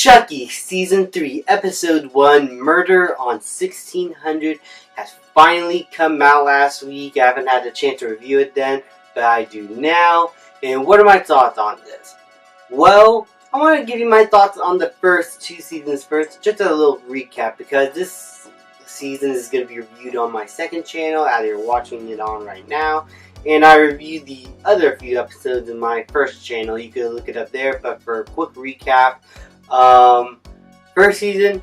Chucky Season 3 Episode 1 Murder on 1600 has finally come out last week. I haven't had a chance to review it then, but I do now. And what are my thoughts on this? Well, I want to give you my thoughts on the first two seasons first. Just a little recap, because this season is going to be reviewed on my second channel, as you're watching it on right now. And I reviewed the other few episodes in my first channel. You could look it up there, but for a quick recap, first season,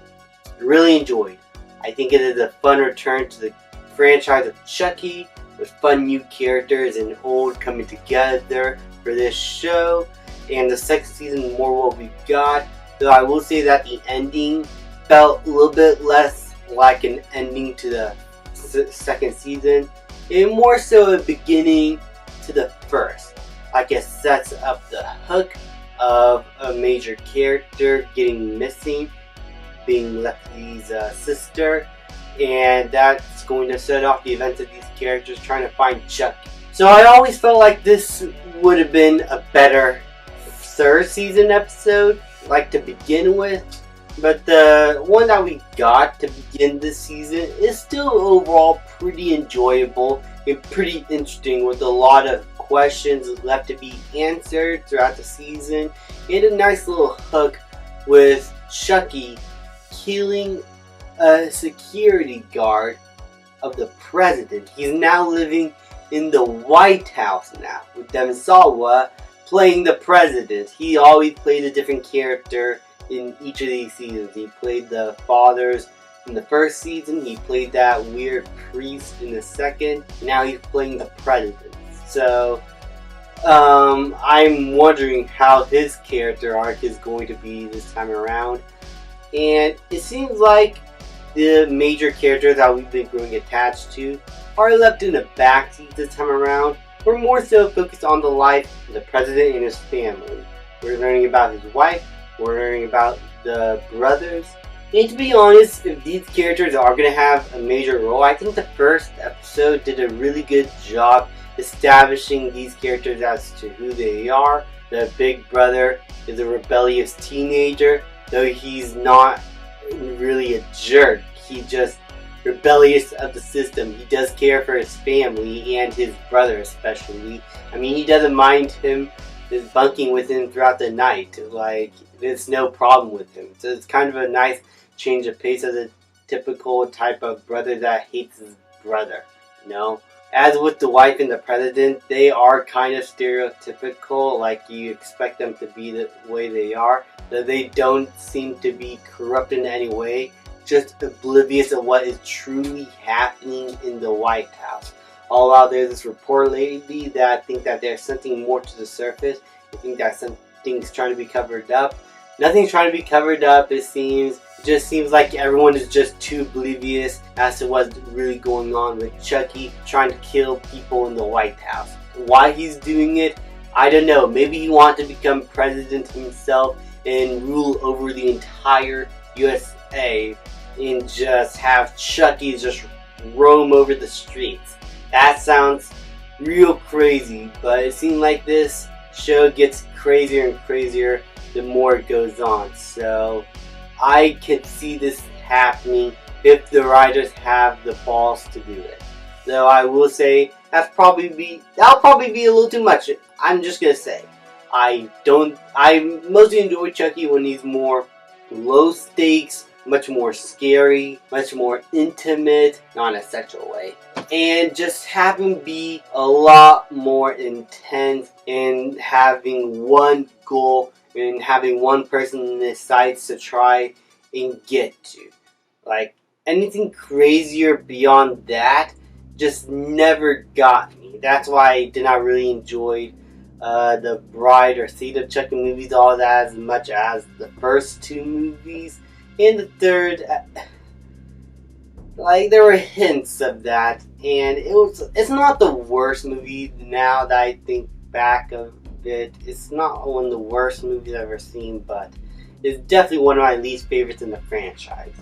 really enjoyed. I think it is a fun return to the franchise of Chucky, with fun new characters and old coming together for this show. And the second season, more what we got. Though I will say that the ending felt a little bit less like an ending to the second season, and more so a beginning to the first. Like it sets up the hook of a major character getting missing, being Leslie's sister, and that's going to set off the events of these characters trying to find Chucky. So I always felt like this would have been a better third season episode, like to begin with, but the one that we got to begin this season is still overall pretty enjoyable and pretty interesting, with a lot of questions left to be answered throughout the season, and a nice little hook with Chucky killing a security guard of the president. He's now living in the White House now, with Demisawa playing the president. He always played a different character in each of these seasons. He played the fathers in the first season, he played that weird priest in the second, now he's playing the president. So I'm wondering how his character arc is going to be this time around. And it seems like the major characters that we've been growing attached to are left in the backseat this time around. We're more so focused on the life of the president and his family. We're learning about his wife, we're learning about the brothers. And to be honest, if these characters are going to have a major role, I think the first episode did a really good job establishing these characters as to who they are. The big brother is a rebellious teenager, though he's not really a jerk. He's just rebellious of the system. He does care for his family and his brother especially. I mean, he doesn't mind him just bunking with him throughout the night. Like, there's no problem with him. So it's kind of a nice change of pace as a typical type of brother that hates his brother, you know? As with the wife and the president, they are kind of stereotypical, like you expect them to be the way they are. That they don't seem to be corrupt in any way, just oblivious of what is truly happening in the White House. All out there's this report lately that I think that there's something more to the surface. I think that something's trying to be covered up. Nothing's trying to be covered up, it seems. It just seems like everyone is just too oblivious as to what's really going on with Chucky trying to kill people in the White House. Why he's doing it, I don't know. Maybe he wanted to become president himself and rule over the entire USA and just have Chucky just roam over the streets. That sounds real crazy, but it seems like this show gets crazier and crazier the more it goes on. So I could see this happening if the writers have the balls to do it. Though I will say that'll probably be a little too much. I'm just gonna say I mostly enjoy Chucky when he's more low stakes, much more scary, much more intimate, not in a sexual way, and just have him be a lot more intense and having one goal and having one person in his sights to try and get to. Like, anything crazier beyond that just never got me. That's why I did not really enjoy the Bride or Seed of Chucky movies all that as much as the first two movies. And the third, like, there were hints of that, and it's not the worst movie now that I think back of it. It's not one of the worst movies I've ever seen, but it's definitely one of my least favorites in the franchise.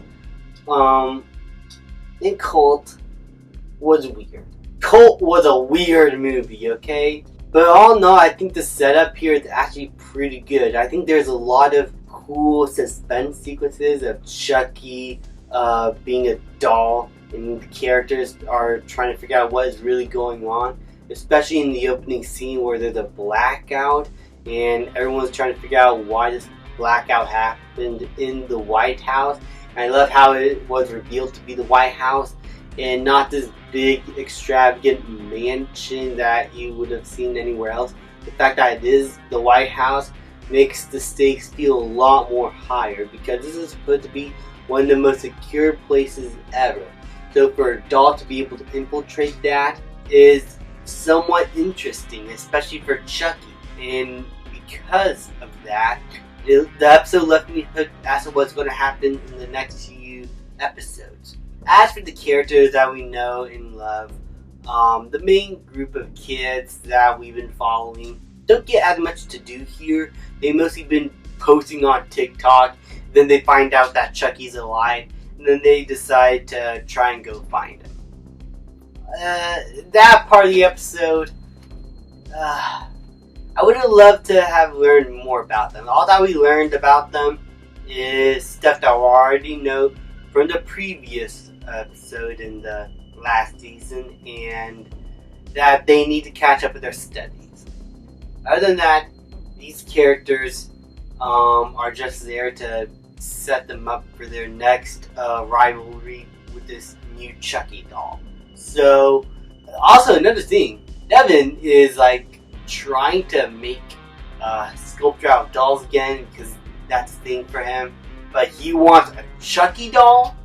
And Cult was weird. Cult was a weird movie, okay? But all in all, I think the setup here is actually pretty good. I think there's a lot of cool suspense sequences of Chucky being a doll, and the characters are trying to figure out what is really going on, especially in the opening scene where there's a blackout and everyone's trying to figure out why this blackout happened in the White House. And I love how it was revealed to be the White House and not this big extravagant mansion that you would have seen anywhere else. The fact that it is the White House makes the stakes feel a lot more higher, because this is supposed to be one of the most secure places ever. So for a doll to be able to infiltrate that is somewhat interesting, especially for Chucky. And because of that, the episode left me hooked as to what's going to happen in the next few episodes. As for the characters that we know and love, the main group of kids that we've been following don't get as much to do here. They've mostly been posting on TikTok, then they find out that Chucky's alive, and then they decide to try and go find him. That part of the episode, I would have loved to have learned more about them. All that we learned about them is stuff that we already know from the previous episode in the last season, and that they need to catch up with their studies. Other than that, these characters are just there to set them up for their next rivalry with this new Chucky doll. So, also another thing, Devin is like trying to make sculpture out of dolls again, because that's a thing for him. But he wants a Chucky doll?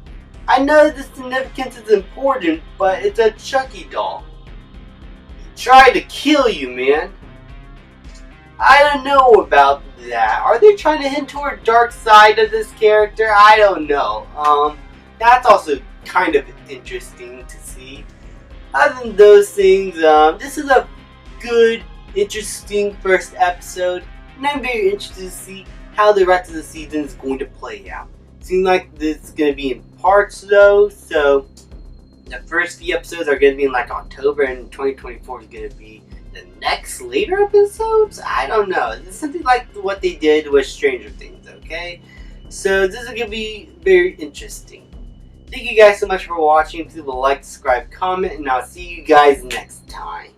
I know the significance is important, but it's a Chucky doll. He tried to kill you, man. I don't know about that. Are they trying to hint toward dark side of this character? I don't know. That's also kind of interesting to see. Other than those things, this is a good, interesting first episode, and I'm very interested to see how the rest of the season is going to play out. Seems like this is going to be in parts though, so the first few episodes are going to be in like October, and 2024 is going to be the next later episodes? I don't know. It's something like what they did with Stranger Things, okay? So this is going to be very interesting. Thank you guys so much for watching. Please like, subscribe, comment, and I'll see you guys next time.